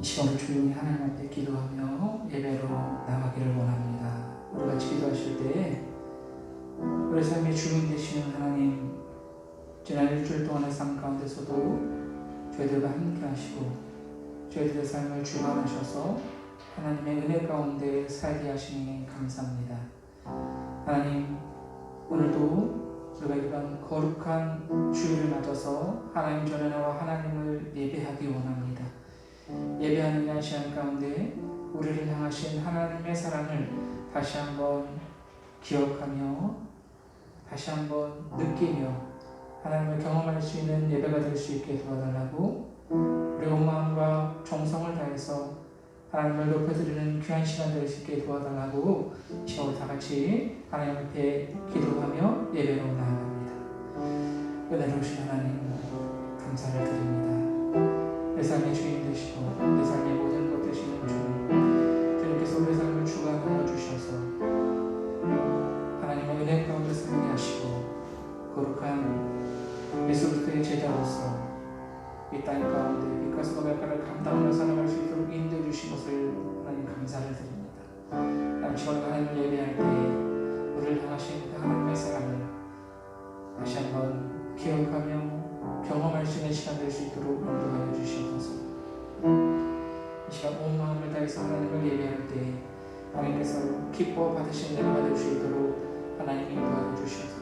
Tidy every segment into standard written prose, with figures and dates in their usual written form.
시간을 조용히 하나님 앞에 기도하며 예배로 나가기를 원합니다. 우리 같이 기도하실 때 우리 삶의 주인 되시는 하나님, 지난 일주일 동안의 삶 가운데서도 저희들과 함께 하시고 저희들의 삶을 주관하셔서 하나님의 은혜 가운데 살게 하시니 감사합니다. 하나님, 오늘도 우리가 이런 거룩한 주일을 맞아서 하나님 전에 나와 하나님을 예배하기 원합니다. 예배하는 이 시간 가운데 우리를 향하신 하나님의 사랑을 다시 한번 기억하며 다시 한번 느끼며 하나님을 경험할 수 있는 예배가 될 수 있게 도와달라고, 우리 온 마음과 정성을 다해서 하나님을 높여드리는 귀한 시간 될 수 있게 도와달라고 시간으로 다 같이 하나님 앞에 기도하며 예배로 나아갑니다. 은혜로우신 하나님, 감사를 드립니다. 내 삶의 주인 되시고 내 삶의 모든 것 되시는 주님, 주님께서 우리 삶을 주관하여 주셔서 하나님의 은혜 가운데 살게 하시고 거룩한 예수그리스도의 제자로서 이 땅 가운데 빛과 소금의 발을 감당하며 살아갈 수 있도록 인도해 주신 것을 하나님 감사를 드립니다. 하나님, 시간 하나님을 예배할 때 우리를 향하신 그 하나님의 사랑을 다시 한번 기억하며 경험할 수 있는 시간 될 수 있도록 인도하여 주시옵소서. 이 시간 온 마음을 다해서 하나님을 예배할 때 하나님께서 기뻐 받으신 예배가 될 수 있도록 하나님 인도하여 주시옵소서.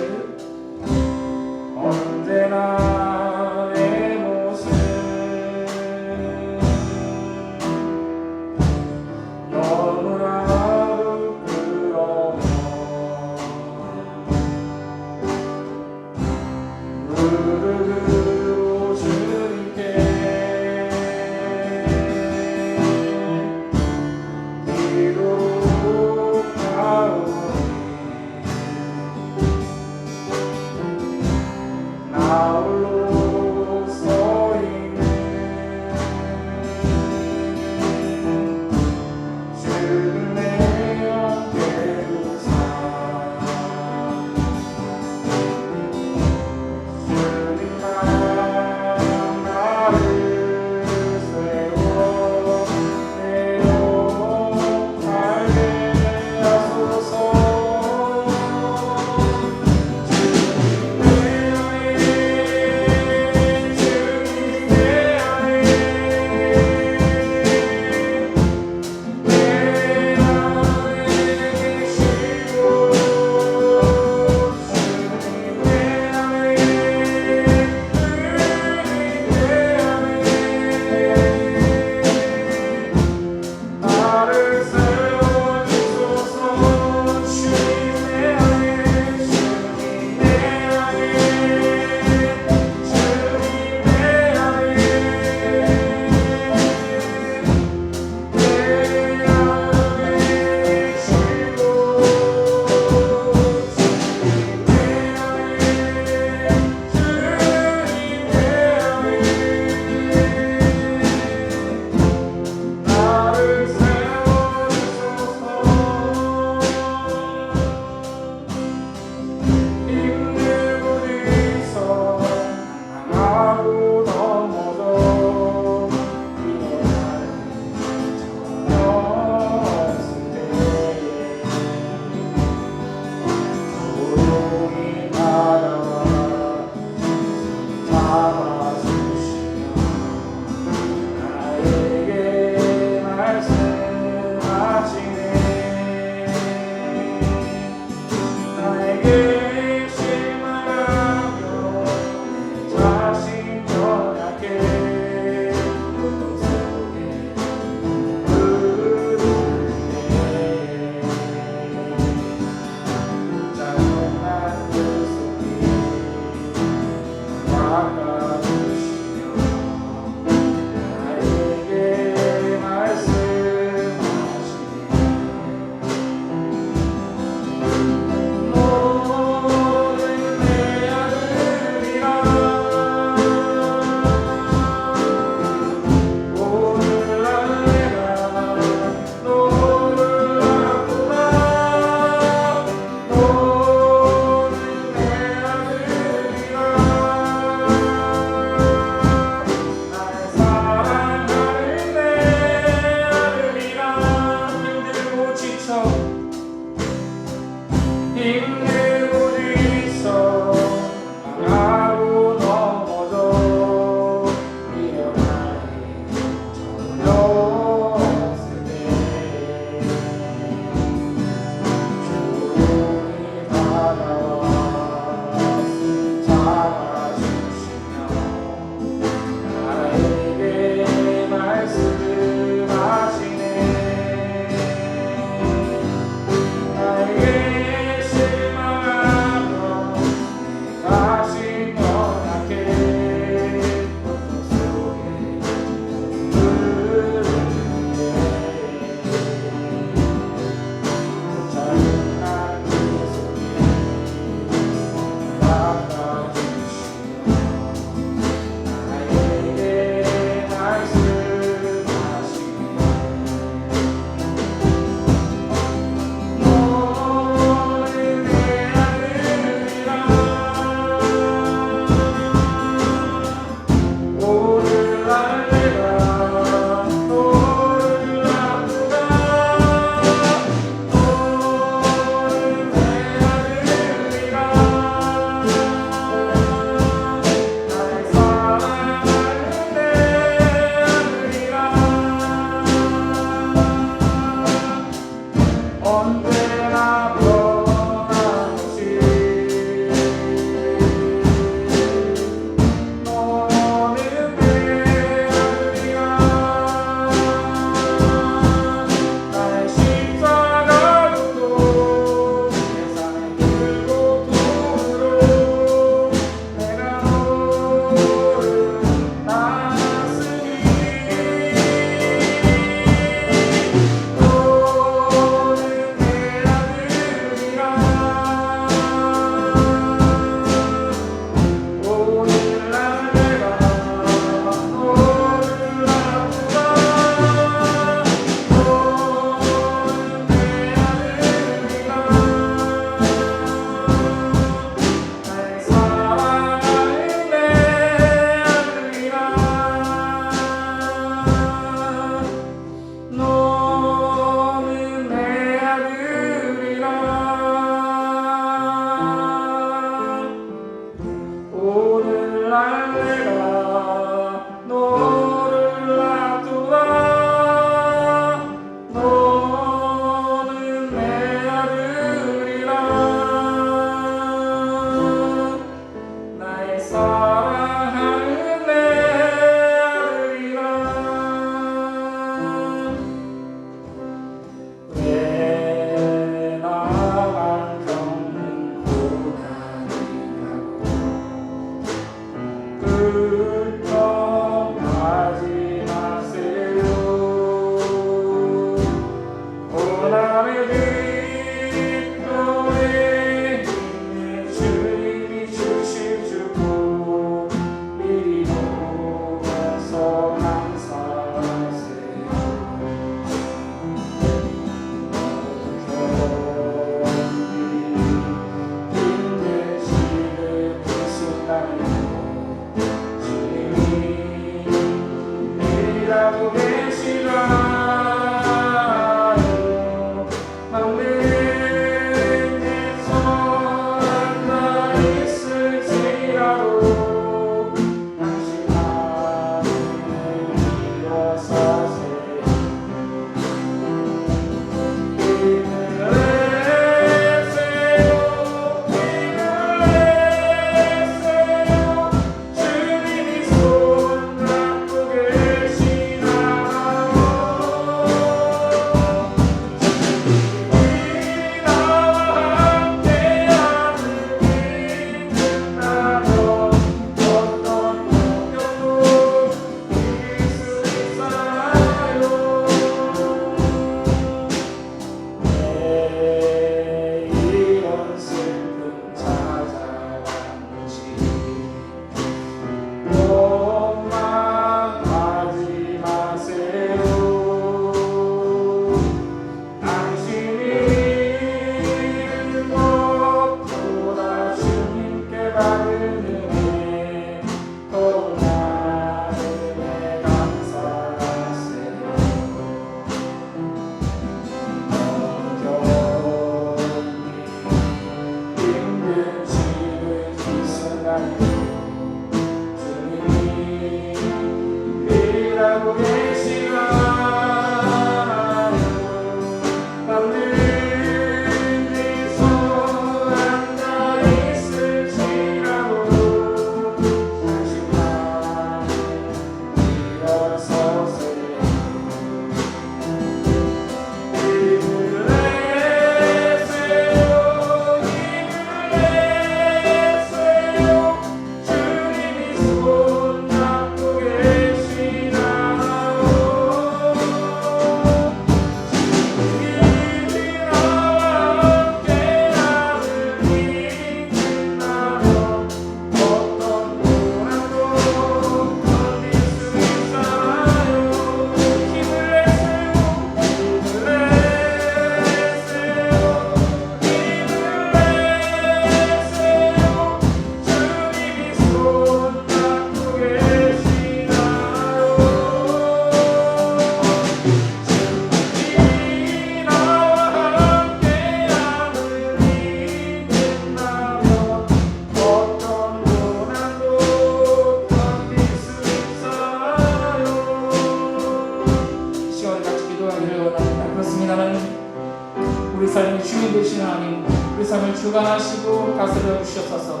우리 삶의 주인 되시는 하나님, 우리 삶을 주관하시고 다스려 주시옵소서.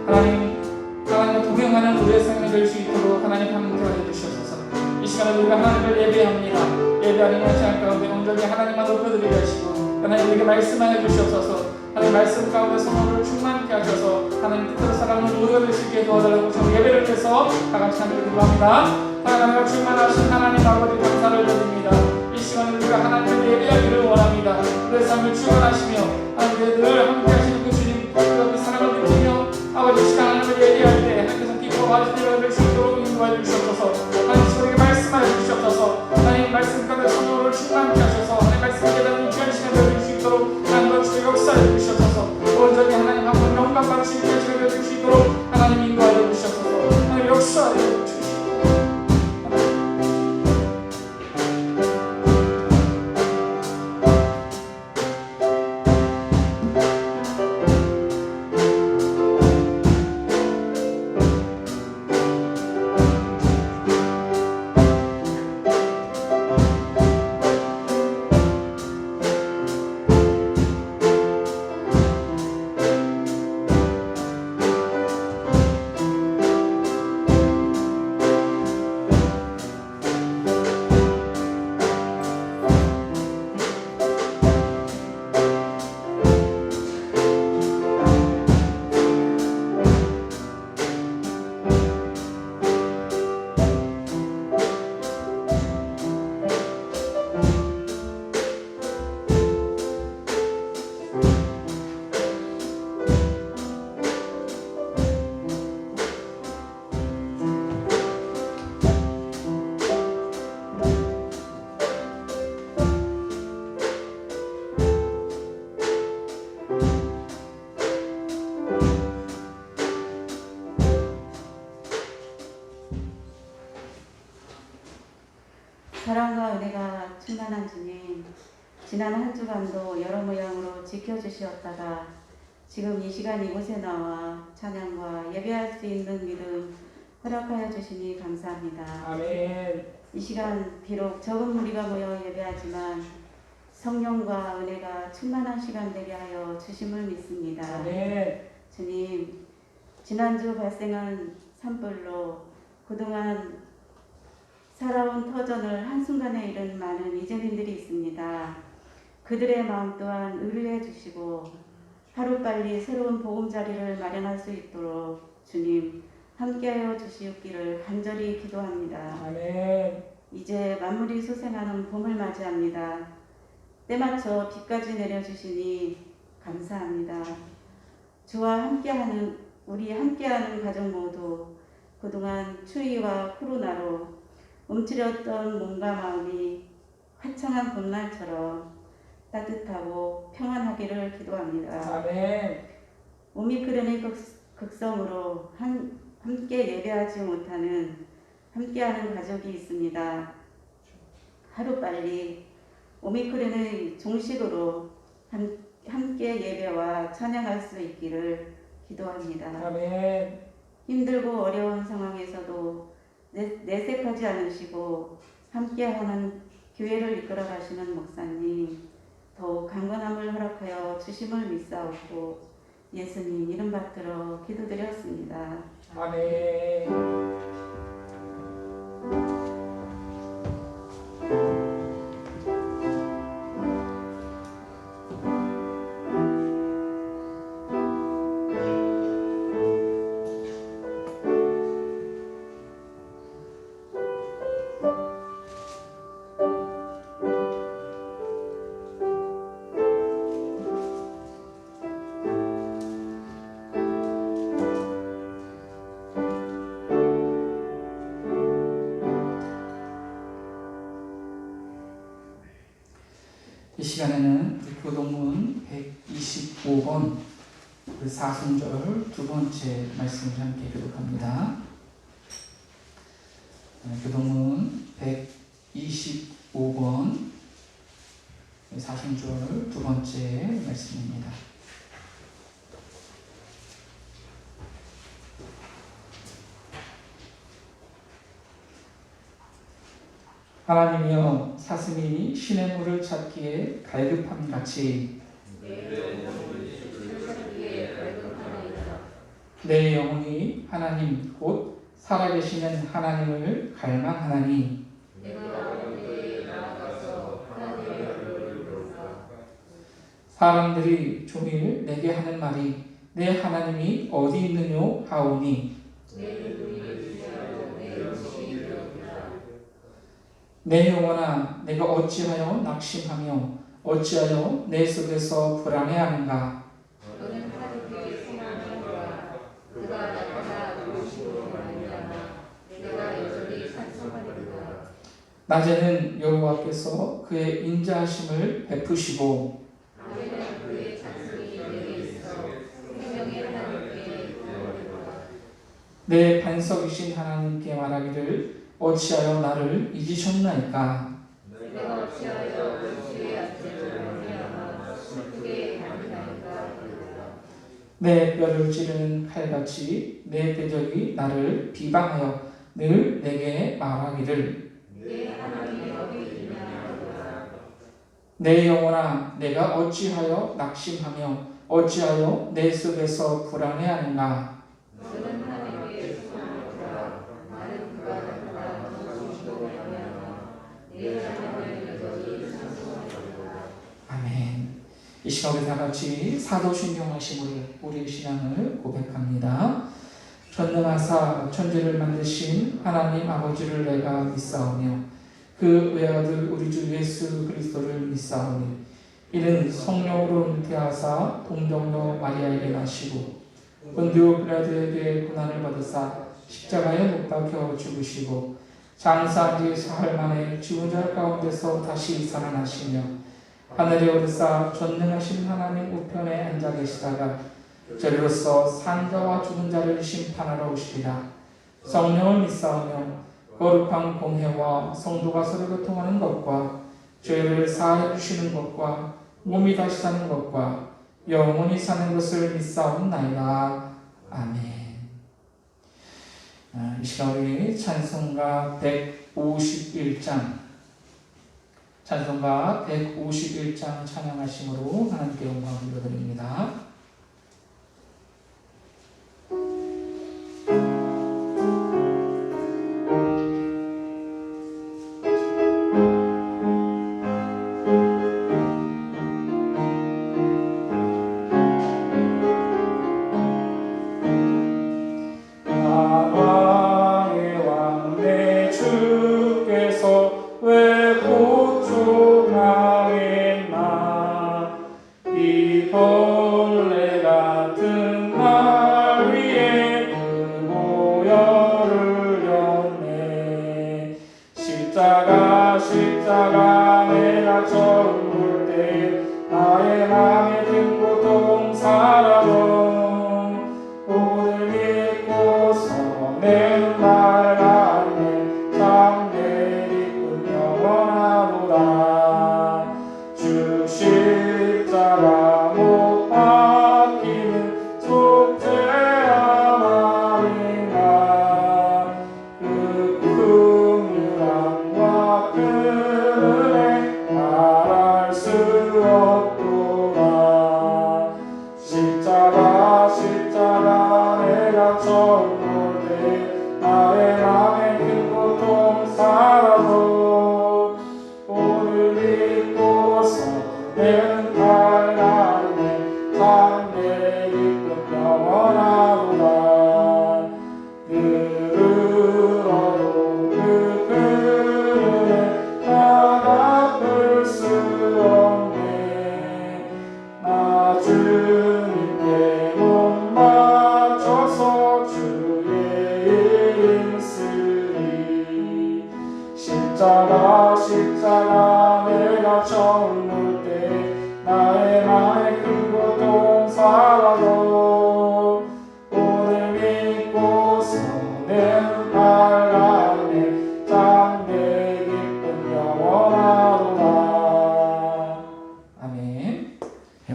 하나님과 동행하는 우리의 삶이 될 수 있도록 하나님 함께하여 주시옵소서. 이 시간에 우리가 하나님을 예배합니다. 예배하는 시간 가운데 온전히 하나님만 높여드리게 하시고 하나님 우리에게 말씀하여 주시옵소서. 하나님 말씀 가운데 성령을 충만케 하셔서 하나님 뜻대로 살아가는 모두가 될 수 있게 도와달라고 저 예배를 위해서 다 같이 함께 기도합니다. 하나님을 충만하신 하나님 아버지 감사를 드립니다. 이 시간에 우리가 하나님을 예배하기를 원합니다. 우리의 삶을 충만하시며 하나님 늘 함께 하시는 그 주님 그 사랑을 느끼며 아버지 시간 하나님을 예배할 때 하나님께서 기뻐하시는 때가 될 수 있도록 인도하여 주시옵소서. 하나님 우리에게 말씀하여 주시옵소서. 하나님 말씀 가운데 성령을 충만케 하셔서 하나님 말씀 깨닫는 귀한 시간을 될 수 있도록 하나님 주의 역사해 주시옵소서. 온전히 하나님 한번 영광 받으시는 귀한 시간을 될 수 있도록 하나님 인도하여 주시옵소서. 하나님 역사하여 주시옵소서. 사랑과 은혜가 충만한 주님, 지난 한 주간도 여러 모양으로 지켜주시었다가 지금 이 시간 이곳에 나와 찬양과 예배할 수 있는 믿음 허락하여 주시니 감사합니다. 아멘. 이 시간 비록 적은 무리가 모여 예배하지만 성령과 은혜가 충만한 시간 되게 하여 주심을 믿습니다. 아멘. 주님, 지난주 발생한 산불로 그동안 살아온 터전을 한순간에 잃은 많은 이재민들이 있습니다. 그들의 마음 또한 의뢰해 주시고 하루빨리 새로운 보금자리를 마련할 수 있도록 주님 함께하여 주시옵기를 간절히 기도합니다. 아멘. 이제 만물이 소생하는 봄을 맞이합니다. 때맞춰 비까지 내려주시니 감사합니다. 주와 함께하는 우리 함께하는 가족 모두 그동안 추위와 코로나로 움츠렸던 몸과 마음이 화창한 봄날처럼 따뜻하고 평안하기를 기도합니다. 아멘. 오미크론의 극성으로 함께 예배하지 못하는 함께하는 가족이 있습니다. 하루빨리 오미크론의 종식으로 함께 예배와 찬양할 수 있기를 기도합니다. 아멘. 힘들고 어려운 상황에서도 내색하지 않으시고 함께하는 교회를 이끌어 가시는 목사님 더욱 강건함을 허락하여 주심을 믿사옵고 예수님 이름 받들어 기도드렸습니다. 아멘. 이 시간에는 교동문 125번 그 사순절 두 번째 말씀을 함께 교독합니다. 교동문 125번 사순절 두 번째 말씀입니다. 하나님이여 사슴이 신의 물을 찾기에 갈급함 같이 내 영혼이 하나님 곧 살아계시는 하나님을 갈망하나니 사람들이 종일 내게 하는 말이 내 하나님이 어디 있느뇨 하오니 내 영혼아 내가 어찌하여 낙심하며 어찌하여 내 속에서 불안해하는가. 낮에는 여호와께서 그의 인자하심을 베푸시고 내 반석이신 하나님께 말하기를 어찌하여 나를 잊으셨나이까. 내 뼈를 찌르는 칼같이 내 대적이 나를 비방하여 늘 내게 말하기를 내 영혼아 내가 어찌하여 낙심하며 어찌하여 내 속에서 불안해하는가. 아멘. 이 시간 우리 다 같이 사도신경하심으로 우리의 신앙을 고백합니다. 전능하사 천지를 만드신 하나님 아버지를 내가 믿사오며 그 외아들 우리 주 예수 그리스도를 믿사오니 이는 성령으로 잉태하사 동정녀 마리아에게 나시고 본디오 빌라도에게 고난을 받으사 십자가에 못 박혀 죽으시고 장사한 지 사흘 만에 죽은 자 가운데서 다시 살아나시며 하늘에 오르사 전능하신 하나님 우편에 앉아 계시다가 저리로서 산 자와 죽은 자를 심판하러 오시리라. 성령을 믿사오며 거룩한 공회와 성도가 서로 교통하는 것과 죄를 사해 주시는 것과 몸이 다시 사는 것과 영원히 사는 것을 믿사옵나이다. 아멘. 이 시간 우리 찬송가 151장 찬양하심으로 하나님께 영광을 돌려드립니다. 십자가 내가 처음 볼 때 나의 맘에 든 고통 사라져 오늘 믿고서 내 눈 밝았네 참 내 기쁨 영원하도다. 주 십자가 못 박히는 속죄함 아닌가. 그 긍휼함과 그 은혜 말할 수 없도다. 십자가 내가 처음 볼 때 나의 맘에 큰 고통 사라져 오늘 믿고서 내 눈 밝았네 참 내 기쁨 영원하도다. 들으러도 그 은혜 나 갚을 수 없네. 나 주님께 못 맞춰서 주의 일 쓰리. 십자가 내가 처음 볼 때 나의 맘에 큰 고통 사라져 오늘 믿고서 내 눈 밝았네 참 내 기쁨 영원하도다. 아멘.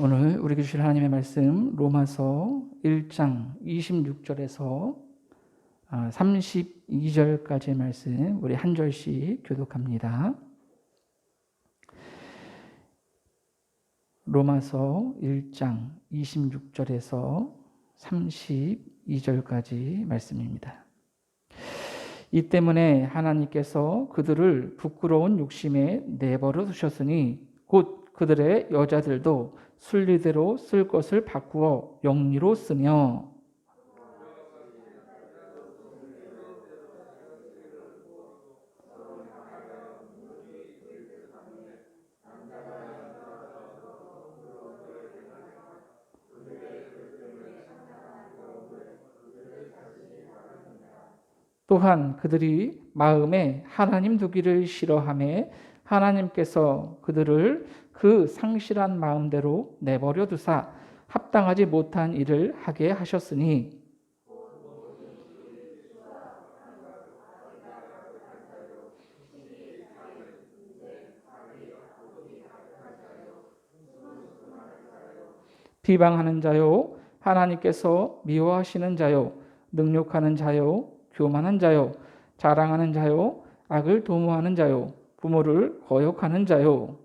오늘 우리 주실 하나님의 말씀 로마서 1장 26절에서 32절까지의 말씀 우리 한 절씩 교독합니다. 로마서 1장 26절에서 32절까지 말씀입니다. 이 때문에 하나님께서 그들을 부끄러운 욕심에 내버려 두셨으니 곧 그들의 여자들도 순리대로 쓸 것을 바꾸어 영리로 쓰며 또한 그들이 마음에 하나님 두기를 싫어하며 하나님께서 그들을 그 상실한 마음대로 내버려 두사 합당하지 못한 일을 하게 하셨으니 비방하는 자요, 하나님께서 미워하시는 자요, 능욕하는 자요, 교만한 자요, 자랑하는 자요, 악을 도모하는 자요, 부모를 거역하는 자요.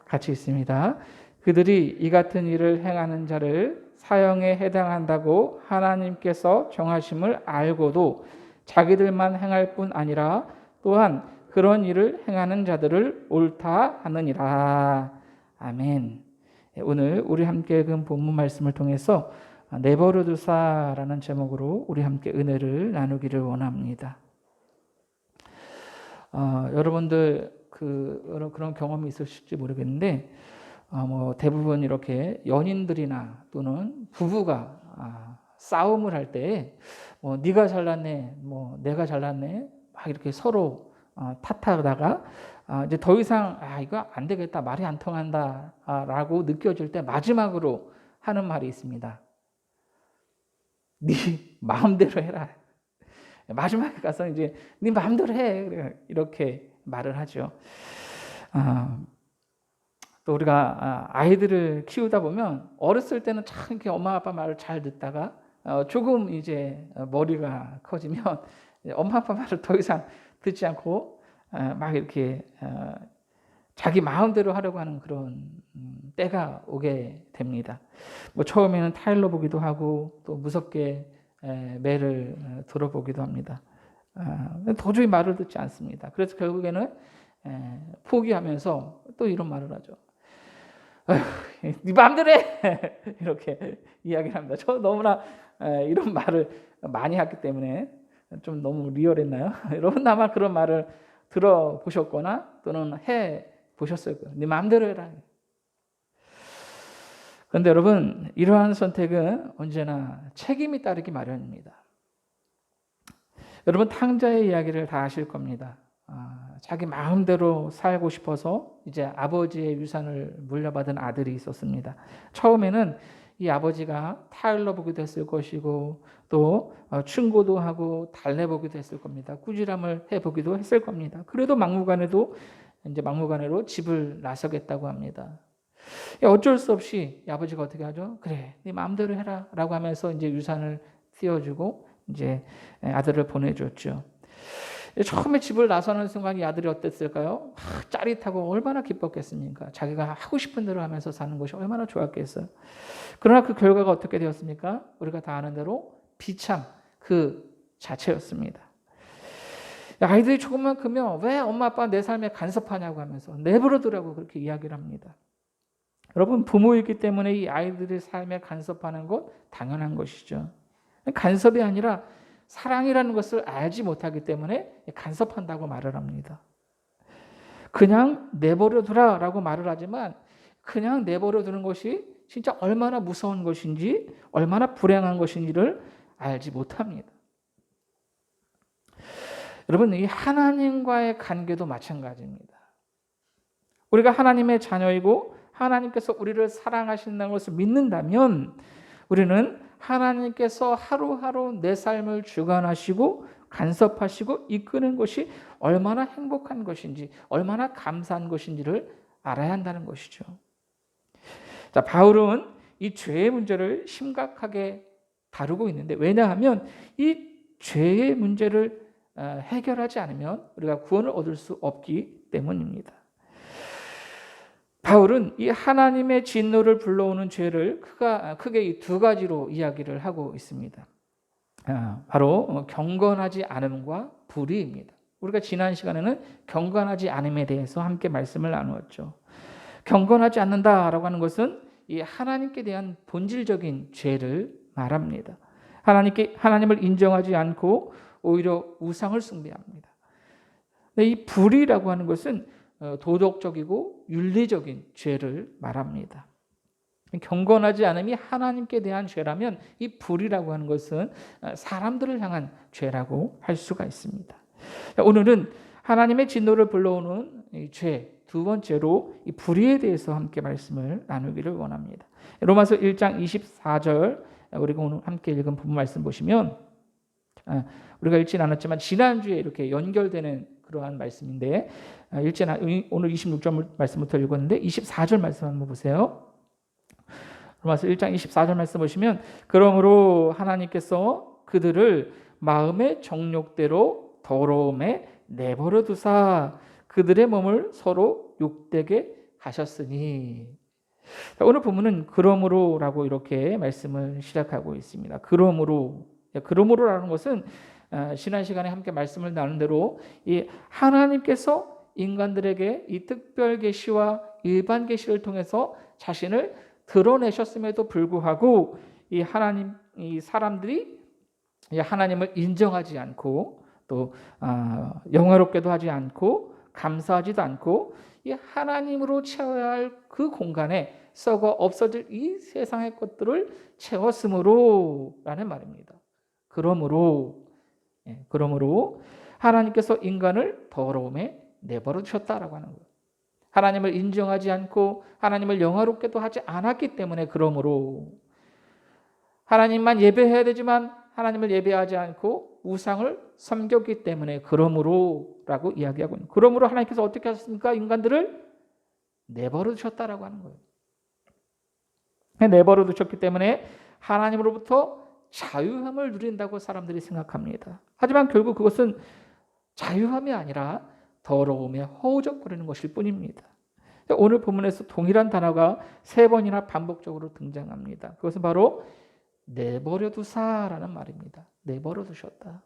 같이 있습니다. 그들이 이 같은 일을 행하는 자를 사형에 해당한다고 하나님께서 정하심을 알고도 자기들만 행할 뿐 아니라 또한 그런 일을 행하는 자들을 옳다 하느니라. 아멘. 오늘 우리 함께 읽은 본문 말씀을 통해서 내버려 두사라는 제목으로 우리 함께 은혜를 나누기를 원합니다. 여러분들 그런 경험이 있으실지 모르겠는데 대부분 이렇게 연인들이나 또는 부부가 싸움을 할 때 네가 잘났네, 내가 잘났네, 막 이렇게 서로 탓하다가 이제 더 이상 이거 안 되겠다, 말이 안 통한다라고 느껴질 때 마지막으로 하는 말이 있습니다. 네 마음대로 해라. 마지막에 가서 이제 네 마음대로 해, 이렇게 말을 하죠. 또 우리가 아이들을 키우다 보면 어렸을 때는 참 이렇게 엄마 아빠 말을 잘 듣다가 조금 이제 머리가 커지면 엄마 아빠 말을 더 이상 듣지 않고 막 이렇게 자기 마음대로 하려고 하는 그런 때가 오게 됩니다. 처음에는 타일러 보기도 하고 또 무섭게 매를 들어보기도 합니다. 도저히 말을 듣지 않습니다. 그래서 결국에는 포기하면서 또 이런 말을 하죠. 네 마음대로 해! 이렇게 이야기를 합니다. 저 너무나 이런 말을 많이 했기 때문에 좀 너무 리얼했나요? 여러분 아마 그런 말을 들어보셨거나 또는 해보셨을 거예요. 네 마음대로 해라. 그런데 여러분, 이러한 선택은 언제나 책임이 따르기 마련입니다. 여러분 탕자의 이야기를 다 아실 겁니다. 자기 마음대로 살고 싶어서 이제 아버지의 유산을 물려받은 아들이 있었습니다. 처음에는 이 아버지가 타일러 보기도 했을 것이고 또 충고도 하고 달래보기도 했을 겁니다. 꾸지람을 해보기도 했을 겁니다. 그래도 막무가내로 집을 나서겠다고 합니다. 어쩔 수 없이 이 아버지가 어떻게 하죠? 그래, 네 마음대로 해라라고 하면서 이제 유산을 띄워주고 이제 아들을 보내줬죠. 처음에 집을 나서는 순간 이 아들이 어땠을까요? 짜릿하고 얼마나 기뻤겠습니까? 자기가 하고 싶은 대로 하면서 사는 것이 얼마나 좋았겠어요. 그러나 그 결과가 어떻게 되었습니까? 우리가 다 아는 대로 비참 그 자체였습니다. 아이들이 조금만 크면 왜 엄마 아빠 내 삶에 간섭하냐고 하면서 내버려두라고 그렇게 이야기를 합니다. 여러분 부모이기 때문에 이 아이들의 삶에 간섭하는 것 당연한 것이죠. 간섭이 아니라 사랑이라는 것을 알지 못하기 때문에 간섭한다고 말을 합니다. 그냥 내버려두라라고 말을 하지만 그냥 내버려두는 것이 진짜 얼마나 무서운 것인지 얼마나 불행한 것인지를 알지 못합니다. 여러분 이 하나님과의 관계도 마찬가지입니다. 우리가 하나님의 자녀이고 하나님께서 우리를 사랑하신다는 것을 믿는다면 우리는 하나님께서 하루하루 내 삶을 주관하시고 간섭하시고 이끄는 것이 얼마나 행복한 것인지 얼마나 감사한 것인지를 알아야 한다는 것이죠. 자, 바울은 이 죄의 문제를 심각하게 다루고 있는데 왜냐하면 이 죄의 문제를 해결하지 않으면 우리가 구원을 얻을 수 없기 때문입니다. 바울은 이 하나님의 진노를 불러오는 죄를 크게 이 두 가지로 이야기를 하고 있습니다. 바로 경건하지 않음과 불의입니다. 우리가 지난 시간에는 경건하지 않음에 대해서 함께 말씀을 나누었죠. 경건하지 않는다라고 하는 것은 이 하나님께 대한 본질적인 죄를 말합니다. 하나님을 인정하지 않고 오히려 우상을 숭배합니다. 이 불의라고 하는 것은 도덕적이고 윤리적인 죄를 말합니다. 경건하지 않음이 하나님께 대한 죄라면 이 불의라고 하는 것은 사람들을 향한 죄라고 할 수가 있습니다. 오늘은 하나님의 진노를 불러오는 이 죄, 두 번째로 이 불의에 대해서 함께 말씀을 나누기를 원합니다. 로마서 1장 24절 우리가 오늘 함께 읽은 본문 말씀 보시면 우리가 읽진 않았지만 지난주에 이렇게 연결되는 그러한 말씀인데 오늘 26절 말씀부터 읽었는데 24절 말씀 한번 보세요. 로마서 1장 24절 말씀 보시면 그러므로 하나님께서 그들을 마음의 정욕대로 더러움에 내버려 두사 그들의 몸을 서로 욕되게 하셨으니. 오늘 본문은 그러므로라고 이렇게 말씀을 시작하고 있습니다. 그러므로라는 것은 지난 시간에 함께 말씀을 나눈 대로 이 하나님께서 인간들에게 이 특별 계시와 일반 계시를 통해서 자신을 드러내셨음에도 불구하고 이 사람들이 이 하나님을 인정하지 않고 또 영화롭게도 하지 않고 감사하지도 않고 이 하나님으로 채워야 할 그 공간에 썩어 없어질 이 세상의 것들을 채웠으므로라는 말입니다. 그러므로 하나님께서 인간을 더러움에 내버려 두셨다라고 하는 거예요. 하나님을 인정하지 않고 하나님을 영화롭게도 하지 않았기 때문에 그러므로 하나님만 예배해야 되지만 하나님을 예배하지 않고 우상을 섬겼기 때문에 그러므로라고 이야기하고 있는. 그러므로 하나님께서 어떻게 하셨습니까? 인간들을 내버려 두셨다라고 하는 거예요. 내버려 두셨기 때문에 하나님으로부터 자유함을 누린다고 사람들이 생각합니다. 하지만 결국 그것은 자유함이 아니라 더러움에 허우적거리는 것일 뿐입니다. 오늘 본문에서 동일한 단어가 3번이나 반복적으로 등장합니다. 그것은 바로 내버려 두사라는 말입니다. 내버려 두셨다.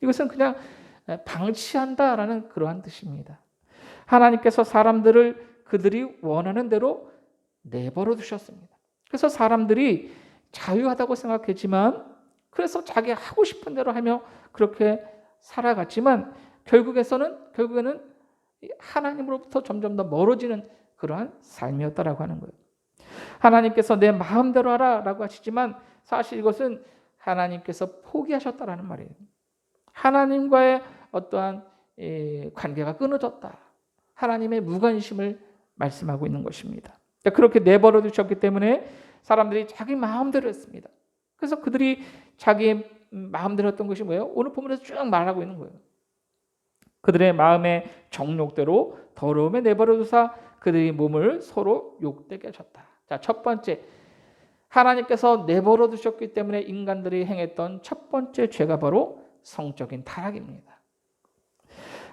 이것은 그냥 방치한다라는 그러한 뜻입니다. 하나님께서 사람들을 그들이 원하는 대로 내버려 두셨습니다. 그래서 사람들이 자유하다고 생각했지만 그래서 자기 하고 싶은 대로 하며 그렇게 살아갔지만 결국에는 하나님으로부터 점점 더 멀어지는 그러한 삶이었다라고 하는 거예요. 하나님께서 내 마음대로 하라라고 하시지만 사실 이것은 하나님께서 포기하셨다라는 말이에요. 하나님과의 어떠한 관계가 끊어졌다. 하나님의 무관심을 말씀하고 있는 것입니다. 그렇게 내버려 두셨기 때문에 사람들이 자기 마음대로 했습니다. 그래서 그들이 자기 마음대로 했던 것이 뭐예요? 오늘 본문에서 쭉 말하고 있는 거예요. 그들의 마음의 정욕대로 더러움에 내버려 두사 그들의 몸을 서로 욕되게 하셨다. 자, 첫 번째, 하나님께서 내버려 두셨기 때문에 인간들이 행했던 첫 번째 죄가 바로 성적인 타락입니다.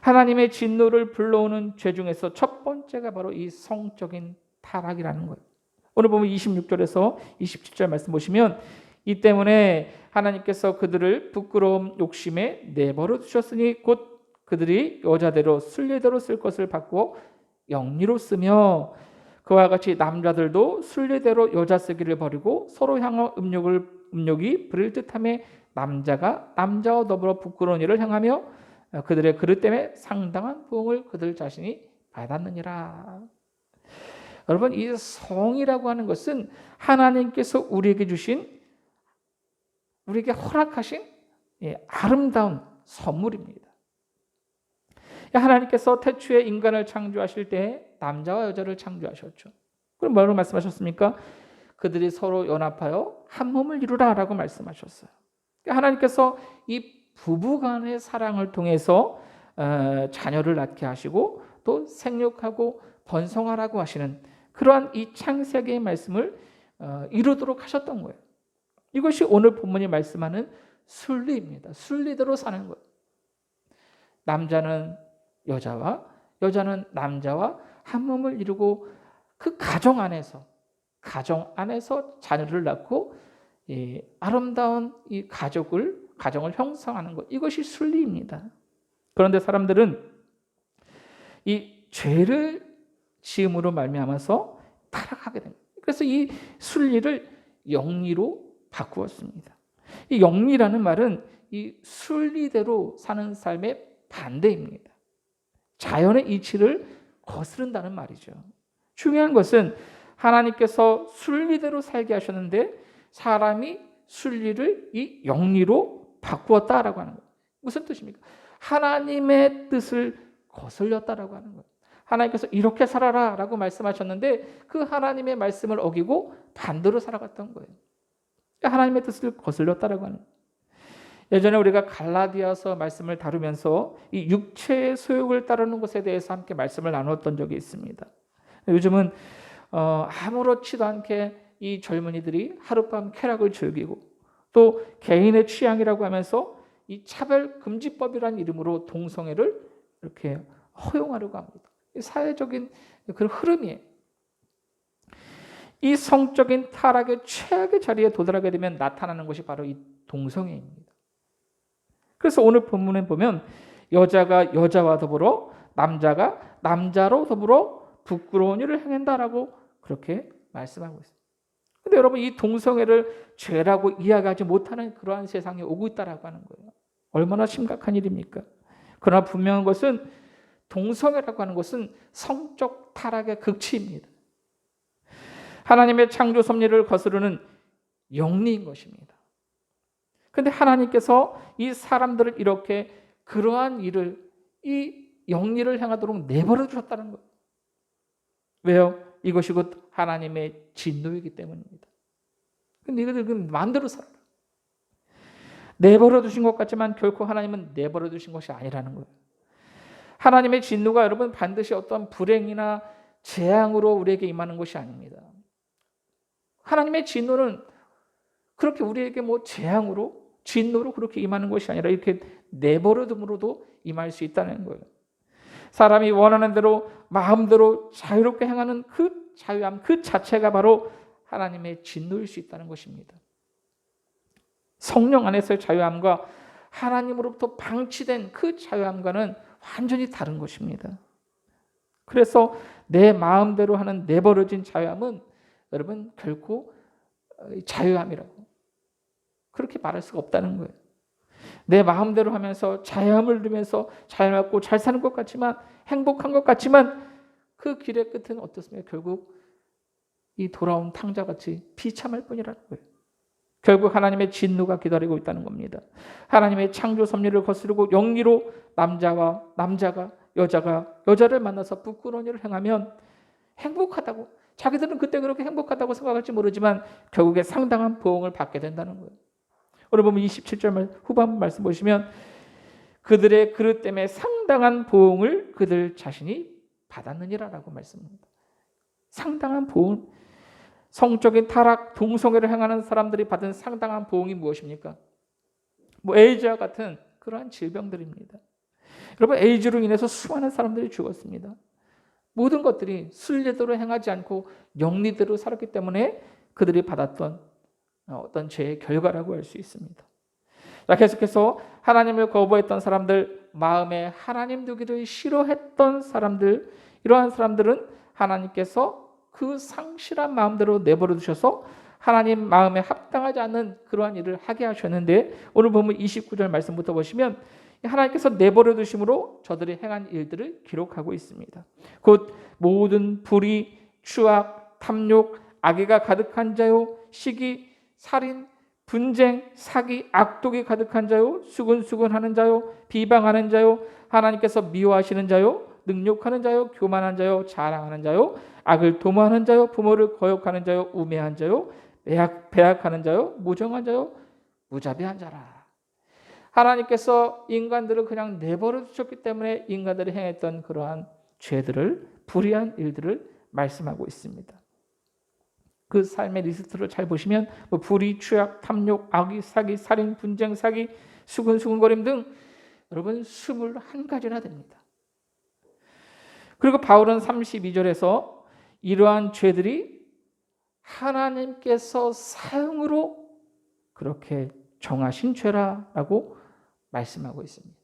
하나님의 진노를 불러오는 죄 중에서 첫 번째가 바로 이 성적인 타락이라는 거예요. 오늘 보면 26절에서 27절 말씀 보시면 이 때문에 하나님께서 그들을 부끄러움 욕심에 내버려 두셨으니 곧 그들이 여자대로 순례대로 쓸 것을 바꾸어 영리로 쓰며 그와 같이 남자들도 순례대로 여자 쓰기를 버리고 서로 향한 음욕이 부릴 듯하며 남자가 남자와 더불어 부끄러운 일을 행하며 그들의 그릇 때문에 상당한 부흥을 그들 자신이 받았느니라. 여러분, 이 성이라고 하는 것은 하나님께서 우리에게 허락하신 아름다운 선물입니다. 하나님께서 태초에 인간을 창조하실 때 남자와 여자를 창조하셨죠. 그럼 뭐라고 말씀하셨습니까? 그들이 서로 연합하여 한 몸을 이루라라고 말씀하셨어요. 하나님께서 이 부부간의 사랑을 통해서 자녀를 낳게 하시고 또 생육하고 번성하라고 하시는 그러한 이 창세기의 말씀을 이루도록 하셨던 거예요. 이것이 오늘 본문이 말씀하는 순리입니다. 순리대로 사는 거예요. 남자는 여자와 여자는 남자와 한 몸을 이루고 그 가정 안에서 자녀를 낳고 아름다운 이 가정을 형성하는 것, 이것이 순리입니다. 그런데 사람들은 이 죄를 지음으로 말미암아서 타락하게 됩니다. 그래서 이 순리를 영리로 바꾸었습니다. 이 영리라는 말은 이 순리대로 사는 삶의 반대입니다. 자연의 이치를 거스른다는 말이죠. 중요한 것은 하나님께서 순리대로 살게 하셨는데 사람이 순리를 이 영리로 바꾸었다라고 하는 거예요. 무슨 뜻입니까? 하나님의 뜻을 거슬렸다라고 하는 거예요. 하나님께서 이렇게 살아라 라고 말씀하셨는데 그 하나님의 말씀을 어기고 반대로 살아갔던 거예요. 하나님의 뜻을 거슬렸다라고 하는 거예요. 예전에 우리가 갈라디아서 말씀을 다루면서 이 육체의 소욕을 따르는 것에 대해서 함께 말씀을 나누었던 적이 있습니다. 요즘은 아무렇지도 않게 이 젊은이들이 하룻밤 쾌락을 즐기고 또 개인의 취향이라고 하면서 이 차별금지법이라는 이름으로 동성애를 이렇게 허용하려고 합니다. 사회적인 그런 흐름이에요. 이 성적인 타락의 최악의 자리에 도달하게 되면 나타나는 것이 바로 이 동성애입니다. 그래서 오늘 본문에 보면 여자가 여자와 더불어 남자가 남자로 더불어 부끄러운 일을 행한다라고 그렇게 말씀하고 있습니다. 그런데 여러분, 이 동성애를 죄라고 이해하지 못하는 그러한 세상이 오고 있다라고 하는 거예요. 얼마나 심각한 일입니까? 그러나 분명한 것은 동성애라고 하는 것은 성적 타락의 극치입니다. 하나님의 창조 섭리를 거스르는 영리인 것입니다. 그런데 하나님께서 이 사람들을 이렇게 그러한 일을, 이 영리를 행하도록 내버려 두셨다는 거예요. 왜요? 이것이 곧 하나님의 진노이기 때문입니다. 근데 이것들 마음대로 살아라. 내버려 두신 것 같지만 결코 하나님은 내버려 두신 것이 아니라는 거예요. 하나님의 진노가 여러분 반드시 어떤 불행이나 재앙으로 우리에게 임하는 것이 아닙니다. 하나님의 진노는 그렇게 우리에게 재앙으로, 진노로 그렇게 임하는 것이 아니라 이렇게 내버려둠으로도 임할 수 있다는 거예요. 사람이 원하는 대로 마음대로 자유롭게 행하는 그 자유함, 그 자체가 바로 하나님의 진노일 수 있다는 것입니다. 성령 안에서의 자유함과 하나님으로부터 방치된 그 자유함과는 완전히 다른 것입니다. 그래서 내 마음대로 하는 내버려진 자유함은 여러분 결코 자유함이라고 그렇게 말할 수가 없다는 거예요. 내 마음대로 하면서 자유함을 누리면서 자유롭고 잘 사는 것 같지만, 행복한 것 같지만 그 길의 끝은 어떻습니까? 결국 이 돌아온 탕자같이 비참할 뿐이라는 거예요. 결국 하나님의 진노가 기다리고 있다는 겁니다. 하나님의 창조 섭리를 거스르고 영리로 남자가 여자를 만나서 부끄러운 일을 행하면 행복하다고, 자기들은 그때 그렇게 행복하다고 생각할지 모르지만 결국에 상당한 보응을 받게 된다는 거예요. 오늘 보면 27절 후반부 말씀 보시면 그들의 그릇 때문에 상당한 보응을 그들 자신이 받았느니라라고 말씀합니다. 상당한 보응, 성적인 타락, 동성애를 행하는 사람들이 받은 상당한 보응이 무엇입니까? 에이즈와 같은 그러한 질병들입니다. 여러분, 에이즈로 인해서 수많은 사람들이 죽었습니다. 모든 것들이 순리대로 행하지 않고 영리대로 살았기 때문에 그들이 받았던 어떤 죄의 결과라고 할 수 있습니다. 자, 계속해서 하나님을 거부했던 사람들, 마음에 하나님 두기를 싫어했던 사람들, 이러한 사람들은 하나님께서 그 상실한 마음대로 내버려 두셔서 하나님 마음에 합당하지 않는 그러한 일을 하게 하셨는데, 오늘 보면 29절 말씀부터 보시면 하나님께서 내버려 두심으로 저들이 행한 일들을 기록하고 있습니다. 곧 모든 불의, 추악, 탐욕, 악의가 가득한 자요, 시기, 살인, 분쟁, 사기, 악독이 가득한 자요, 수근수근하는 자요, 비방하는 자요, 하나님께서 미워하시는 자요, 능욕하는 자요, 교만한 자요, 자랑하는 자요, 악을 도모하는 자요, 부모를 거역하는 자요, 우매한 자요, 배약하는 자요, 무정한 자요, 무자비한 자라. 하나님께서 인간들을 그냥 내버려 두셨기 때문에 인간들이 행했던 그러한 죄들을, 불의한 일들을 말씀하고 있습니다. 그 삶의 리스트를 잘 보시면 불의, 추악, 탐욕, 악의, 사기, 살인, 분쟁, 사기, 수근수근거림 등 여러분 21가지나 됩니다. 그리고 바울은 32절에서 이러한 죄들이 하나님께서 사형으로 그렇게 정하신 죄라고 말씀하고 있습니다.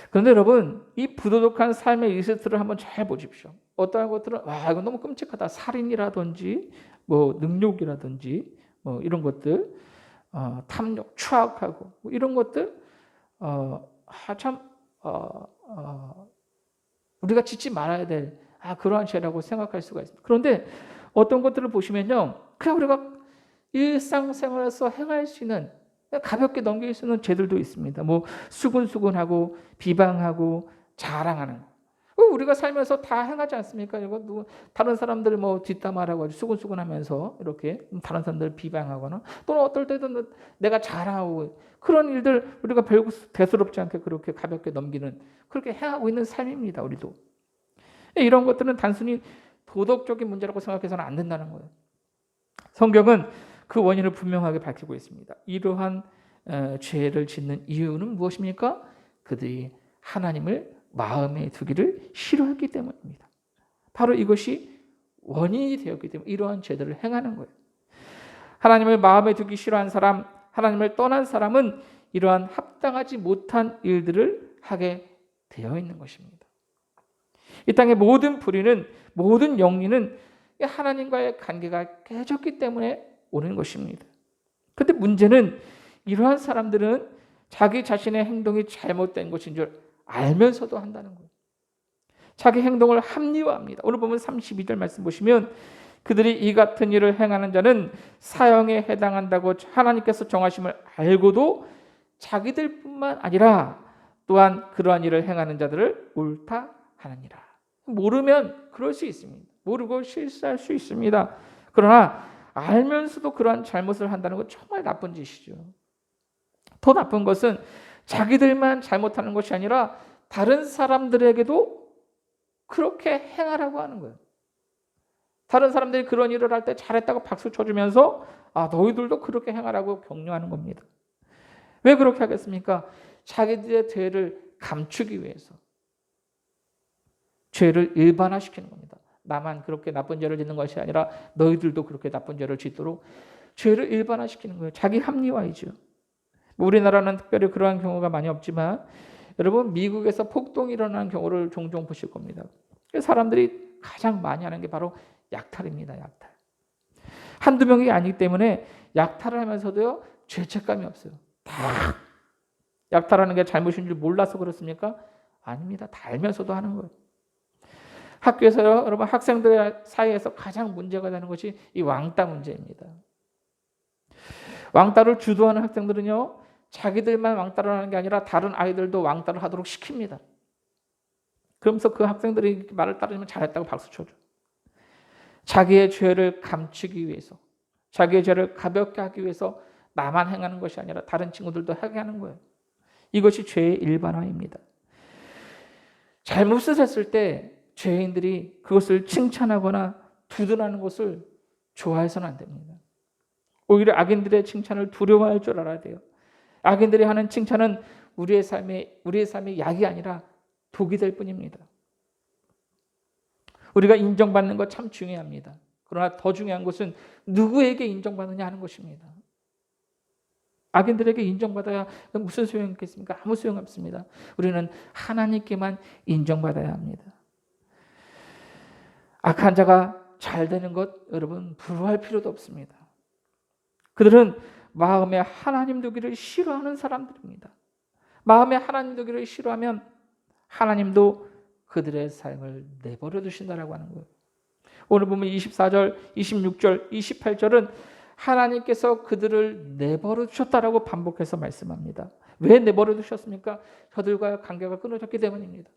그런데 여러분, 이 부도덕한 삶의 리스트를 한번 잘 보십시오. 어떠한 것들은 이거 너무 끔찍하다. 살인이라든지 능욕이라든지 이런 것들, 탐욕, 추악하고 이런 것들 참 우리가 짓지 말아야 될 그러한 죄라고 생각할 수가 있습니다. 그런데 어떤 것들을 보시면요, 그냥 우리가 일상생활에서 행할 수 있는 가볍게 넘길 수 있는 죄들도 있습니다. 수근수근하고 비방하고 자랑하는 거. 우리가 살면서 다 행하지 않습니까? 이거 다른 사람들 뒷담화라고 수근수근하면서 이렇게 다른 사람들 비방하거나 또는 어떨 때도 내가 자랑하고 그런 일들 우리가 별로 대수롭지 않게 그렇게 가볍게 넘기는 그렇게 행하고 있는 삶입니다. 우리도 이런 것들은 단순히 도덕적인 문제라고 생각해서는 안 된다는 거예요. 성경은 그 원인을 분명하게 밝히고 있습니다. 이러한 죄를 짓는 이유는 무엇입니까? 그들이 하나님을 마음에 두기를 싫어했기 때문입니다. 바로 이것이 원인이 되었기 때문에 이러한 죄들을 행하는 거예요. 하나님을 마음에 두기 싫어한 사람, 하나님을 떠난 사람은 이러한 합당하지 못한 일들을 하게 되어 있는 것입니다. 이 땅의 모든 불의는, 모든 영리는 하나님과의 관계가 깨졌기 때문에 오는 것입니다. 그런데 문제는 이러한 사람들은 자기 자신의 행동이 잘못된 것인 줄 알면서도 한다는 거예요. 자기 행동을 합리화합니다. 오늘 보면 32절 말씀 보시면 그들이 이 같은 일을 행하는 자는 사형에 해당한다고 하나님께서 정하심을 알고도 자기들뿐만 아니라 또한 그러한 일을 행하는 자들을 옳다 하느니라. 모르면 그럴 수 있습니다. 모르고 실수할 수 있습니다. 그러나 알면서도 그러한 잘못을 한다는 건 정말 나쁜 짓이죠. 더 나쁜 것은 자기들만 잘못하는 것이 아니라 다른 사람들에게도 그렇게 행하라고 하는 거예요. 다른 사람들이 그런 일을 할 때 잘했다고 박수 쳐주면서 너희들도 그렇게 행하라고 격려하는 겁니다. 왜 그렇게 하겠습니까? 자기들의 죄를 감추기 위해서. 죄를 일반화시키는 겁니다. 나만 그렇게 나쁜 죄를 짓는 것이 아니라 너희들도 그렇게 나쁜 죄를 짓도록 죄를 일반화시키는 거예요. 자기 합리화이죠. 우리나라는 특별히 그러한 경우가 많이 없지만 여러분 미국에서 폭동이 일어나는 경우를 종종 보실 겁니다. 사람들이 가장 많이 하는 게 바로 약탈입니다. 약탈. 한두 명이 아니기 때문에 약탈을 하면서도요 죄책감이 없어요. 다 약탈하는 게 잘못인 줄 몰라서 그렇습니까? 아닙니다. 다 알면서도 하는 거예요. 학교에서요, 여러분 학생들 사이에서 가장 문제가 되는 것이 이 왕따 문제입니다. 왕따를 주도하는 학생들은요, 자기들만 왕따를 하는 게 아니라 다른 아이들도 왕따를 하도록 시킵니다. 그러면서 그 학생들이 말을 따르면 잘했다고 박수 쳐줘. 자기의 죄를 감추기 위해서, 자기의 죄를 가볍게 하기 위해서 나만 행하는 것이 아니라 다른 친구들도 하게 하는 거예요. 이것이 죄의 일반화입니다. 잘못을 했을 때 죄인들이 그것을 칭찬하거나 두둔하는 것을 좋아해서는 안 됩니다. 오히려 악인들의 칭찬을 두려워할 줄 알아야 돼요. 악인들이 하는 칭찬은 우리의 삶의 약이 아니라 독이 될 뿐입니다. 우리가 인정받는 것 참 중요합니다. 그러나 더 중요한 것은 누구에게 인정받느냐 하는 것입니다. 악인들에게 인정받아야 무슨 소용이 있겠습니까? 아무 소용 없습니다. 우리는 하나님께만 인정받아야 합니다. 악한 자가 잘 되는 것 여러분 부러워할 필요도 없습니다. 그들은 마음에 하나님 두기를 싫어하는 사람들입니다. 마음에 하나님 두기를 싫어하면 하나님도 그들의 삶을 내버려 두신다라고 하는 거예요. 오늘 보면 24절, 26절, 28절은 하나님께서 그들을 내버려 두셨다라고 반복해서 말씀합니다. 왜 내버려 두셨습니까? 저들과의 관계가 끊어졌기 때문입니다.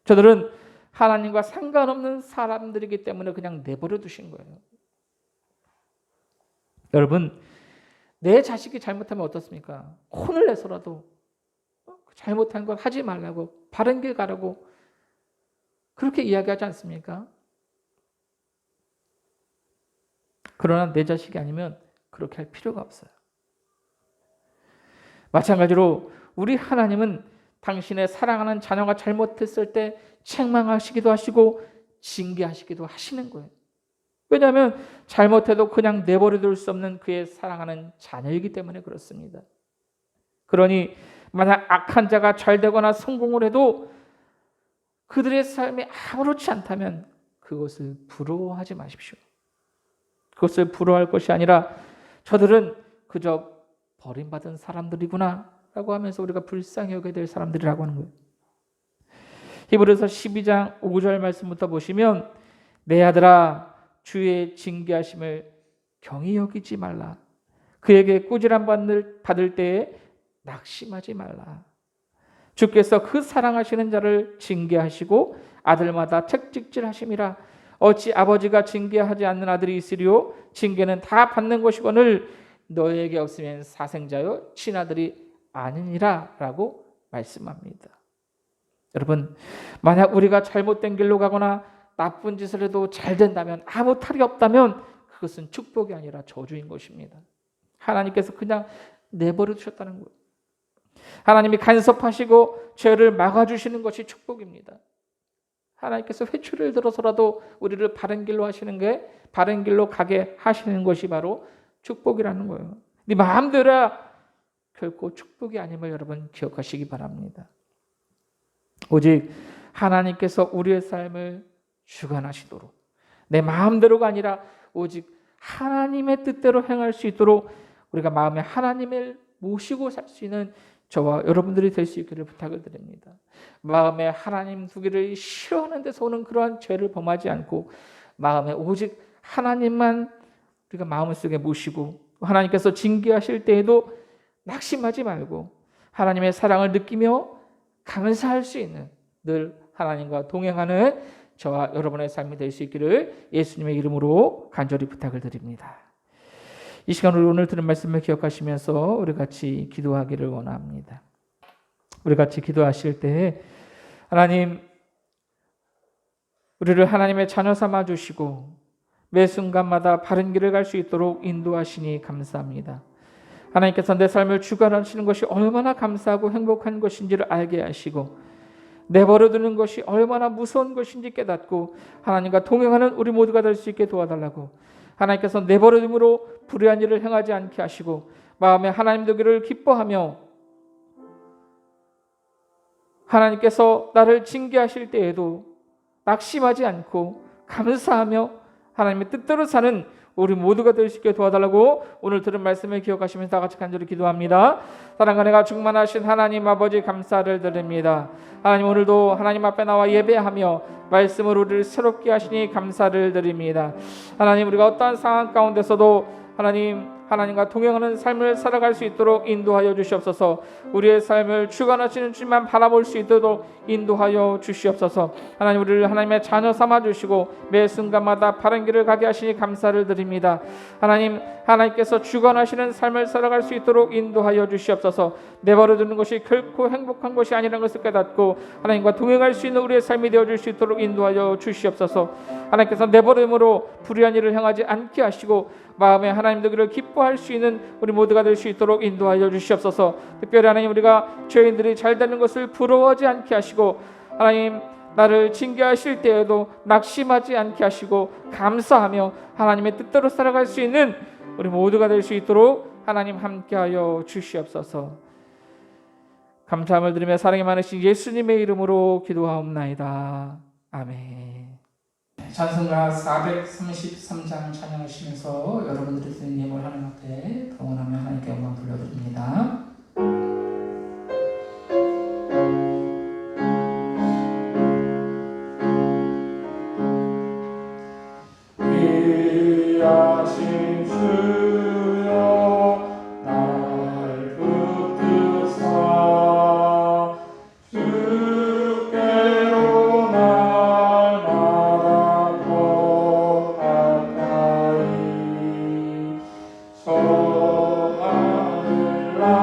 저들은 하나님과 상관없는 사람들이기 때문에 그냥 내버려 두신 거예요. 여러분, 내 자식이 잘못하면 어떻습니까? 혼을 내서라도 잘못한 건 하지 말라고, 바른 길 가라고 그렇게 이야기하지 않습니까? 그러나 내 자식이 아니면 그렇게 할 필요가 없어요. 마찬가지로 우리 하나님은 당신의 사랑하는 자녀가 잘못했을 때 책망하시기도 하시고 징계하시기도 하시는 거예요. 왜냐하면 잘못해도 그냥 내버려둘 수 없는 그의 사랑하는 자녀이기 때문에 그렇습니다. 그러니 만약 악한 자가 잘되거나 성공을 해도 그들의 삶이 아무렇지 않다면 그것을 부러워하지 마십시오. 그것을 부러워할 것이 아니라 저들은 그저 버림받은 사람들이구나 라고 하면서 우리가 불쌍히 여겨야 될 사람들이라고 하는 거예요. 히브리서 12장 5절 말씀부터 보시면 내 아들아 주의 징계하심을 경히 여기지 말라. 그에게 꾸지람 받을 때에 낙심하지 말라. 주께서 그 사랑하시는 자를 징계하시고 아들마다 책찍질하심이라. 어찌 아버지가 징계하지 않는 아들이 있으리요? 징계는 다 받는 것이거늘 너에게 없으면 사생자요 친아들이 아니니라 라고 말씀합니다. 여러분, 만약 우리가 잘못된 길로 가거나 나쁜 짓을 해도 잘 된다면, 아무 탈이 없다면 그것은 축복이 아니라 저주인 것입니다. 하나님께서 그냥 내버려 두셨다는 거예요. 하나님이 간섭하시고 죄를 막아주시는 것이 축복입니다. 하나님께서 회초리를 들어서라도 우리를 바른 길로 하시는 게, 바른 길로 가게 하시는 것이 바로 축복이라는 거예요. 네 마음대로 결코 축복이 아님을 여러분 기억하시기 바랍니다. 오직 하나님께서 우리의 삶을 주관하시도록, 내 마음대로가 아니라 오직 하나님의 뜻대로 행할 수 있도록 우리가 마음에 하나님을 모시고 살 수 있는 저와 여러분들이 될 수 있기를 부탁을 드립니다. 마음에 하나님 두기를 싫어하는 데서 오는 그러한 죄를 범하지 않고 마음에 오직 하나님만 우리가 마음속에 모시고 하나님께서 징계하실 때에도 낙심하지 말고 하나님의 사랑을 느끼며 감사할 수 있는, 늘 하나님과 동행하는 저와 여러분의 삶이 될 수 있기를 예수님의 이름으로 간절히 부탁을 드립니다. 이 시간 오늘 들은 말씀을 기억하시면서 우리 같이 기도하기를 원합니다. 우리 같이 기도하실 때 하나님, 우리를 하나님의 자녀 삼아 주시고 매 순간마다 바른 길을 갈 수 있도록 인도하시니 감사합니다. 하나님께서 내 삶을 주관하시는 것이 얼마나 감사하고 행복한 것인지를 알게 하시고 내버려두는 것이 얼마나 무서운 것인지 깨닫고 하나님과 동행하는 우리 모두가 될 수 있게 도와달라고, 하나님께서 내버려둠으로 불의한 일을 행하지 않게 하시고 마음에 하나님 되기를 기뻐하며 하나님께서 나를 징계하실 때에도 낙심하지 않고 감사하며 하나님의 뜻대로 사는 우리 모두가 될 수 있게 도와달라고 오늘 들은 말씀을 기억하시면서 다 같이 간절히 기도합니다. 사랑과 은혜가 충만하신 하나님 아버지 감사를 드립니다. 하나님, 오늘도 하나님 앞에 나와 예배하며 말씀으로 우리를 새롭게 하시니 감사를 드립니다. 하나님, 우리가 어떠한 상황 가운데서도 하나님과 동행하는 삶을 살아갈 수 있도록 인도하여 주시옵소서. 우리의 삶을 주관하시는 주님만 바라볼 수 있도록 인도하여 주시옵소서. 하나님, 우리를 하나님의 자녀 삼아 주시고 매 순간마다 바른 길을 가게 하시니 감사를 드립니다. 하나님께서 주관하시는 삶을 살아갈 수 있도록 인도하여 주시옵소서. 내버려두는 것이 결코 행복한 것이 아니라는 것을 깨닫고 하나님과 동행할 수 있는 우리의 삶이 되어줄 수 있도록 인도하여 주시옵소서. 하나님께서 내버림으로 불의한 일을 행하지 않게 하시고 마음에 하나님 되기를 기뻐할 수 있는 우리 모두가 될 수 있도록 인도하여 주시옵소서. 특별히 하나님, 우리가 죄인들이 잘 되는 것을 부러워하지 않게 하시고 하나님, 나를 징계하실 때에도 낙심하지 않게 하시고 감사하며 하나님의 뜻대로 살아갈 수 있는 우리 모두가 될 수 있도록 하나님 함께하여 주시옵소서. 감사함을 드리며 사랑이 많으신 예수님의 이름으로 기도하옵나이다. 아멘. 찬송가 433장 찬양하시면서 여러분들이 드린 예물 하나님 앞에 동원하며 하나님께 영광 돌려드립니다. 귀하신 주여 날 붙드사 주께로 날마다 더 가까이 저 하늘나라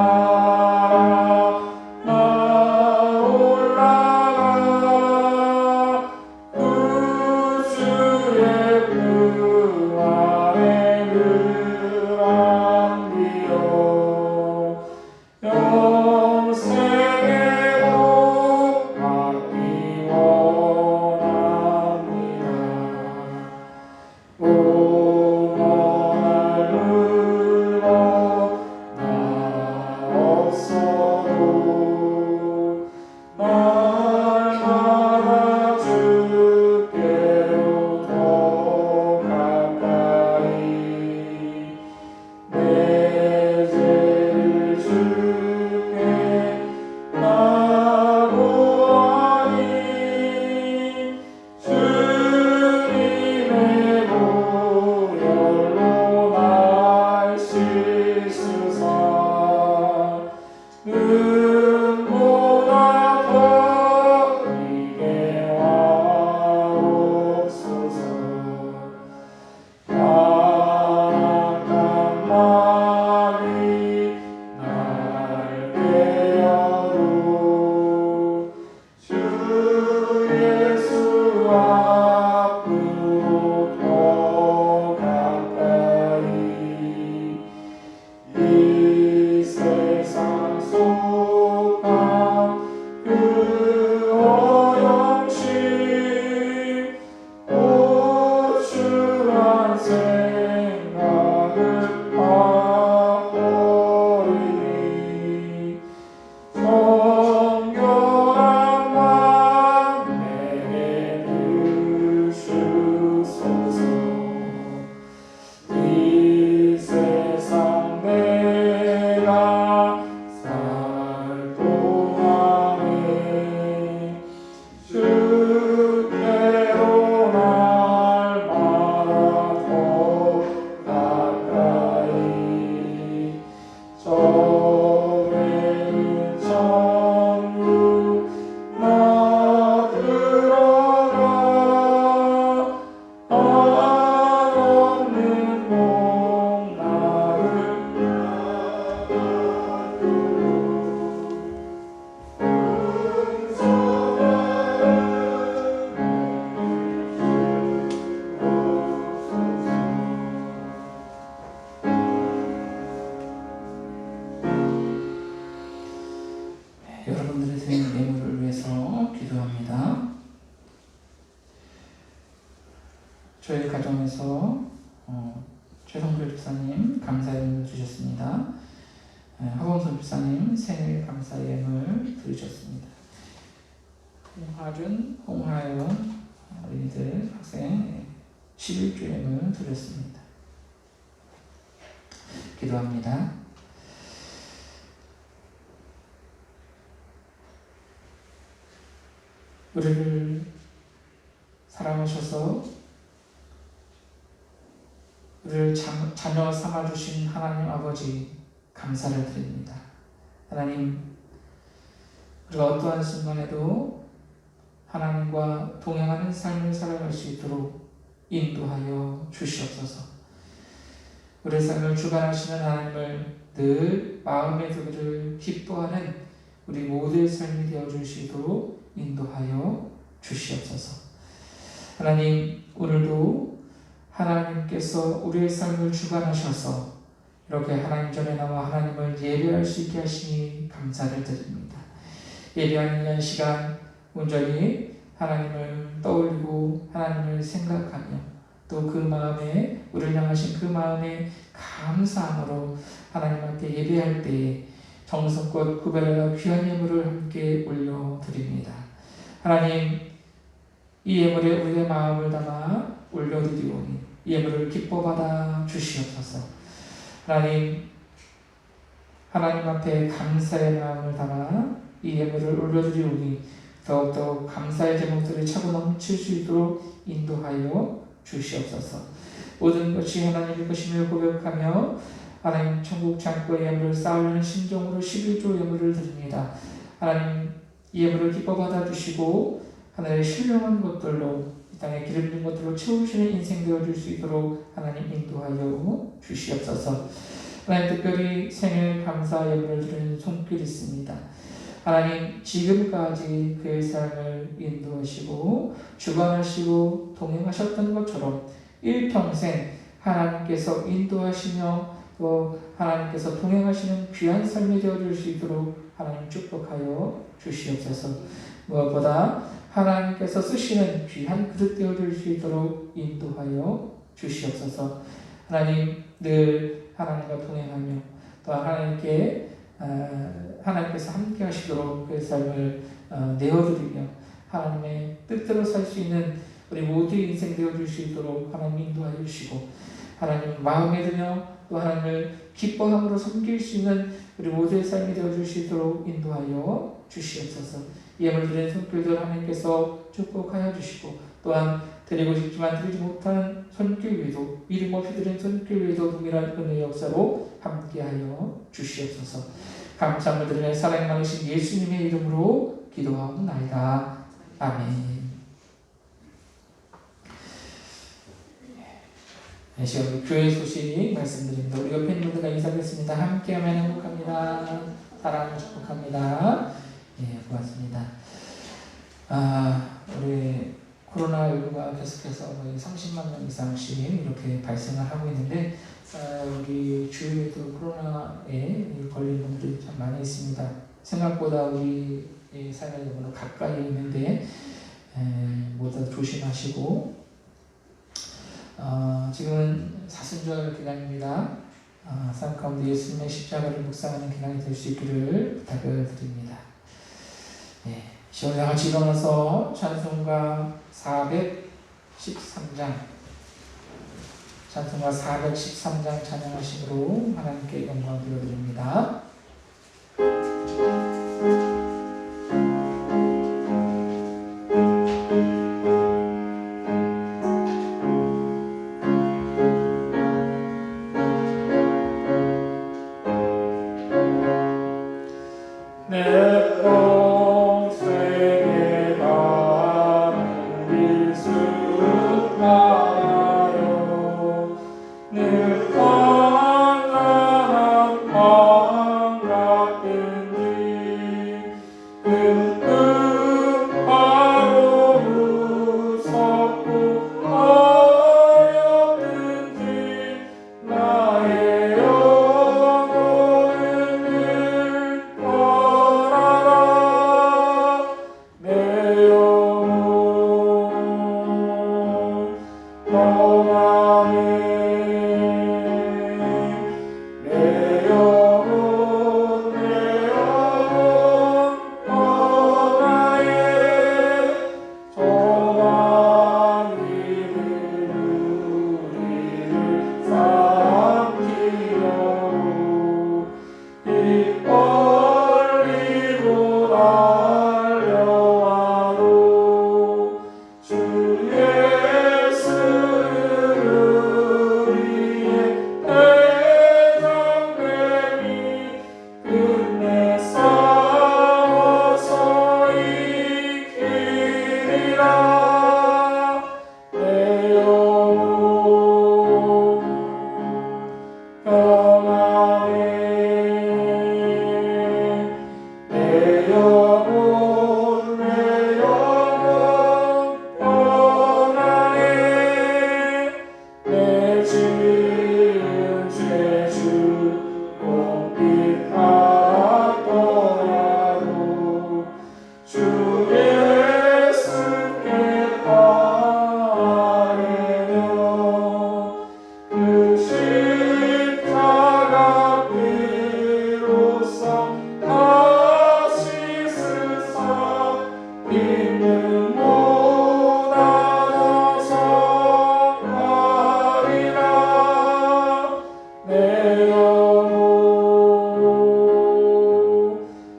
저희 가정에서 최성필 집사님 감사 예물 드렸습니다. 하범선 집사님 생일 감사 예물 드리셨습니다. 홍하준, 홍하연 어린이들 학생 11조 예물 드렸습니다. 기도합니다. 우리를 사랑하셔서 우리를 자녀 삼아주신 하나님 아버지 감사를 드립니다. 하나님, 우리가 어떠한 순간에도 하나님과 동행하는 삶을 살아갈 수 있도록 인도하여 주시옵소서. 우리의 삶을 주관하시는 하나님을 늘 마음에 두기를 기뻐하는 우리 모두의 삶이 되어 주시도록 인도하여 주시옵소서. 하나님, 오늘도 하나님께서 우리의 삶을 주관하셔서 이렇게 하나님 전에 나와 하나님을 예배할 수 있게 하시니 감사를 드립니다. 예배하는 이 시간 온전히 하나님을 떠올리고 하나님을 생각하며 또 그 마음에 우리를 향하신 그 마음에 감사함으로 하나님 앞에 예배할 때에 정성껏 구별하여 귀한 예물을 함께 올려드립니다. 하나님, 이 예물에 우리의 마음을 담아 올려드리오니 이 예물을 기뻐 받아 주시옵소서. 하나님 앞에 감사의 마음을 담아 이 예물을 올려드리오니 더욱더 감사의 제목들을 차고 넘칠 수 있도록 인도하여 주시옵소서. 모든 것이 하나님의 것임을 고백하며 하나님 천국 창고의 예물을 쌓으려는 심정으로 11조 예물을 드립니다. 하나님, 이 예물을 기뻐 받아 주시고 하나님의 신령한 것들로 이 땅에 기름진 것들로 채우시는 인생 되어줄 수 있도록 하나님 인도하여 주시옵소서. 하나님, 특별히 생일 감사 예물을 드리는 손길이 있습니다. 하나님, 지금까지 그의 삶을 인도하시고 주관하시고 동행하셨던 것처럼 일평생 하나님께서 인도하시며 또 하나님께서 동행하시는 귀한 삶이 되어줄 수 있도록 하나님 축복하여 주시옵소서. 무엇보다 하나님께서 쓰시는 귀한 그릇 되어줄 수 있도록 인도하여 주시옵소서. 하나님, 늘 하나님과 동행하며 또 하나님께서 함께 하시도록 그의 삶을 내어드리며 하나님의 뜻대로 살 수 있는 우리 모두의 인생 되어줄 수 있도록 하나님 인도하여 주시고 하나님 마음에 드며 또 하나님을 기뻐함으로 섬길 수 있는 우리 모두의 삶이 되어줄 수 있도록 인도하여 주시옵소서. 예물 드리는 손길들 하나님께서 축복하여 주시고 또한 드리고 싶지만 드리지 못한 손길 위도 이름 없이 드린 손길 위도 동일한 은혜의 역사로 함께하여 주시옵소서. 감사함을 드리며 사랑이 많으신 예수님의 이름으로 기도하옵나이다. 아멘. 이 시간 교회 소식 말씀드립니다. 우리 옆에 있는 분들과 인사드리겠습니다. 함께하면 행복합니다. 사랑을 축복합니다. 고맙습니다. 우리 코로나19가 계속해서 거의 30만 명 이상씩 이렇게 발생을 하고 있는데 우리 주위에도 코로나에 걸린 분들이 참 많이 있습니다. 생각보다 우리 삶에 너무 가까이 있는데 모두 조심하시고 지금은 사순절 기간입니다. 삶 가운데 예수님의 십자가를 묵상하는 기간이 될 수 있기를 부탁을 드립니다. 시원히 같이 일어나서 찬송가 413장 찬양하심으로 하나님께 영광 드려드립니다. 내 평생에 나는 일수 많아요. 늘 환난한 마음 내 영혼 평안해 내 영혼 평안해 내 지은 죄주 꽃빛 같더라도 주 예수께 바르며 그 십자가 피로써 다 씻으사 믿는 모든 성하리라 내 영혼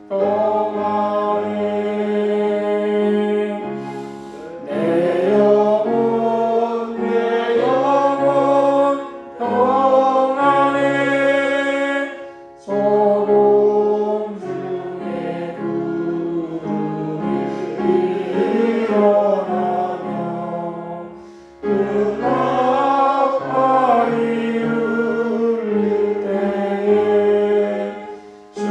평안해 내 영혼 평안해 소돔 중에 구름이 일어나며 음악파리 울릴 때에 주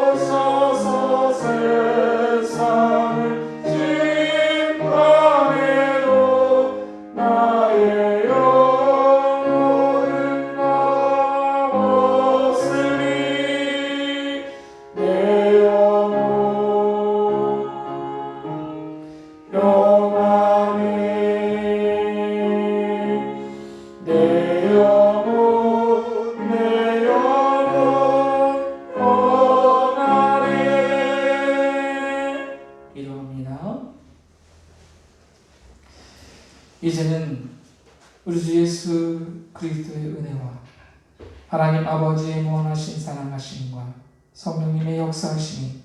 오셔서 세상을 심판해도 나의 영혼은 남았으니 내 영혼 평안해 내 영혼 평안해 기도합니다. 이제는 우리 주 예수 그리스도의 은혜와 하나님 아버지의 무한하신 사랑하심과 성령님의 역사하심이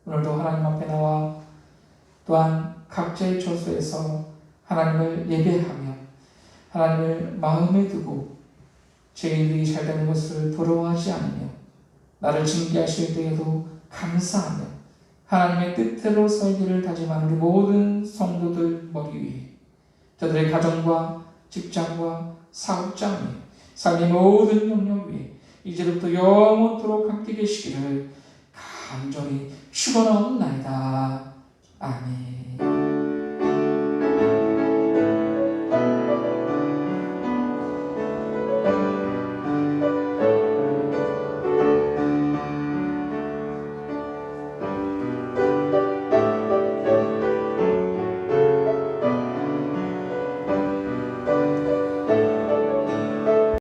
오늘도 하나님 앞에 나와 또한 각자의 처소에서 하나님을 예배하며 하나님을 마음에 두고 죄인들이 잘되는 것을 부러워하지 않으며 나를 징계하실 때에도 감사하며 하나님의 뜻대로 살기를 다짐하는 우리 모든 성도들 머리 위에 저들의 가정과 직장과 사업장 위에 삶의 모든 영역 위에 이제부터 영원토록 함께 계시기를 간절히 축원하옵나이다. 아멘.